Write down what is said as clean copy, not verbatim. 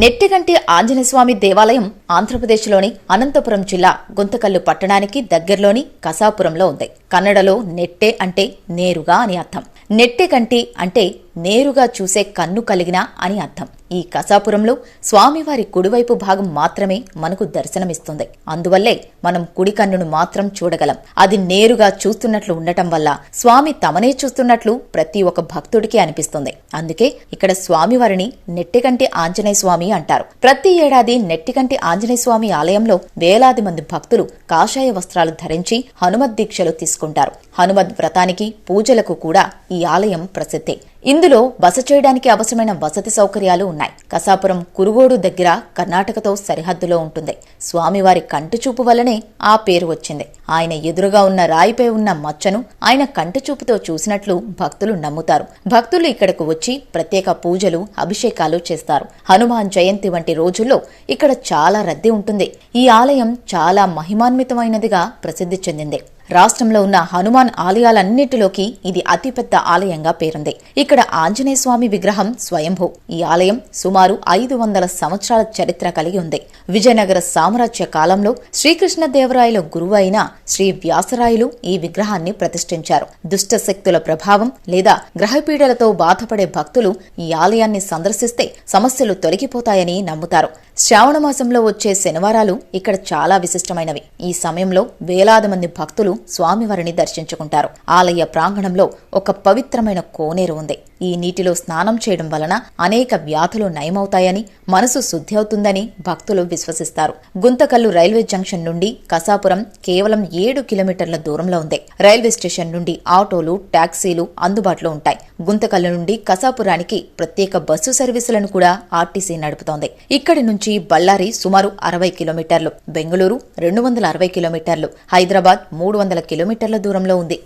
నెట్టిగంటి ఆంజనేయస్వామి దేవాలయం ఆంధ్రప్రదేశ్లోని అనంతపురం జిల్లా గుంతకల్లు పట్టణానికి దగ్గరలోని కసాపురంలో ఉంది. కన్నడలో నెట్టె అంటే నేరుగా అని అర్థం. నెట్టెగంటి అంటే నేరుగా చూసే కన్ను కలిగిన అని అర్థం. ఈ కసాపురంలో స్వామివారి కుడివైపు భాగం మాత్రమే మనకు దర్శనమిస్తుంది. అందువల్లే మనం కుడి కన్నును మాత్రం చూడగలం. అది నేరుగా చూస్తున్నట్లు ఉండటం వల్ల స్వామి తమనే చూస్తున్నట్లు ప్రతి ఒక్క భక్తుడికి అనిపిస్తుంది. అందుకే ఇక్కడ స్వామివారిని నెట్టిగంటి ఆంజనేయ స్వామి అంటారు. ప్రతి ఏడాది నెట్టిగంటి ఆంజనేయ స్వామి ఆలయంలో వేలాది మంది భక్తులు కాషాయ వస్త్రాలు ధరించి హనుమత్ దీక్షలు తీసుకుంటారు. హనుమత్ వ్రతానికి పూజలకు కూడా ఈ ఆలయం ప్రసిద్ధి. ఇందులో బస చేయడానికి అవసరమైన వసతి సౌకర్యాలు ఉన్నాయి. కసాపురం కురుగోడు దగ్గర కర్ణాటకతో సరిహద్దులో ఉంటుంది. స్వామివారి కంటిచూపు వల్లనే ఆ పేరు వచ్చింది. ఆయన ఎదురుగా ఉన్న రాయిపై ఉన్న మచ్చను ఆయన కంటిచూపుతో చూసినట్లు భక్తులు నమ్ముతారు. భక్తులు ఇక్కడకు వచ్చి ప్రత్యేక పూజలు, అభిషేకాలు చేస్తారు. హనుమాన్ జయంతి వంటి రోజుల్లో ఇక్కడ చాలా రద్దీ ఉంటుంది. ఈ ఆలయం చాలా మహిమాన్వితమైనదిగా ప్రసిద్ధి చెందింది. రాష్ట్రంలో ఉన్న హనుమాన్ ఆలయాలన్నిటిలోకి ఇది అతిపెద్ద ఆలయంగా పేరుంది. ఇక్కడ ఆంజనేయ స్వామి విగ్రహం స్వయంభూ. ఈ ఆలయం సుమారు 500 సంవత్సరాల చరిత్ర కలిగి ఉంది. విజయనగర సామ్రాజ్య కాలంలో శ్రీకృష్ణదేవరాయల గురువు అయిన శ్రీ వ్యాసరాయలు ఈ విగ్రహాన్ని ప్రతిష్ఠించారు. దుష్ట శక్తుల ప్రభావం లేదా గ్రహపీడలతో బాధపడే భక్తులు ఈ ఆలయాన్ని సందర్శిస్తే సమస్యలు తొలగిపోతాయని నమ్ముతారు. శ్రావణ మాసంలో వచ్చే శనివారాలు ఇక్కడ చాలా విశిష్టమైనవి. ఈ సమయంలో వేలాది మంది భక్తులు స్వామివారిని దర్శించుకుంటారు. ఆలయ ప్రాంగణంలో ఒక పవిత్రమైన కోనేరు ఉంది. ఈ నీటిలో స్నానం చేయడం వలన అనేక వ్యాధులు నయమవుతాయని, మనసు శుద్ధి అవుతుందని భక్తులు విశ్వసిస్తారు. గుంతకల్లు రైల్వే జంక్షన్ నుండి కసాపురం కేవలం 7 కిలోమీటర్ల దూరంలో ఉంది. రైల్వే స్టేషన్ నుండి ఆటోలు, టాక్సీలు అందుబాటులో ఉంటాయి. గుంతకల్లు నుండి కసాపురానికి ప్రత్యేక బస్సు సర్వీసులను కూడా ఆర్టీసీ నడుపుతోంది. ఇక్కడి నుంచి బళ్ళారి సుమారు 60 కిలోమీటర్లు, బెంగళూరు 260 కిలోమీటర్లు, హైదరాబాద్ 300 కిలోమీటర్ల దూరంలో ఉంది.